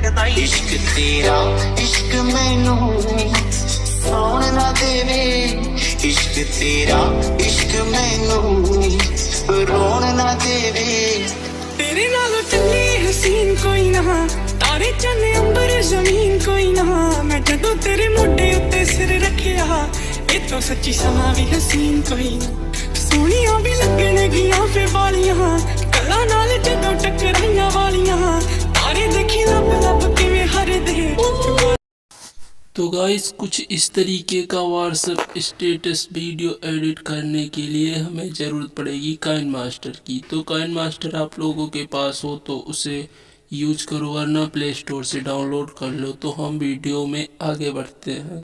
इश्क तेरा इश्क मैनू सौण ना देवे, इश्क तेरा इश्क मैनू रोण ना देवे। तेरे नालों चंगी हसीन कोई ना, तारे चन्ने अंबर जमीन कोई ना। मैं जदों तेरे मोढे उत्ते सिर रखिया, ए तो सच्ची समा भी हसीन कोई ना। सोहणियां भी लगण गियां फे वालियां, कल्ला नाल जदों टकराइयां वालियां। तारे देखी लब लब किवें हरदे। तो गाइस कुछ इस तरीके का व्हाट्सएप स्टेटस वीडियो एडिट करने के लिए हमें ज़रूरत पड़ेगी काइन मास्टर की। तो काइन मास्टर आप लोगों के पास हो तो उसे यूज करो, वरना प्ले स्टोर से डाउनलोड कर लो। तो हम वीडियो में आगे बढ़ते हैं।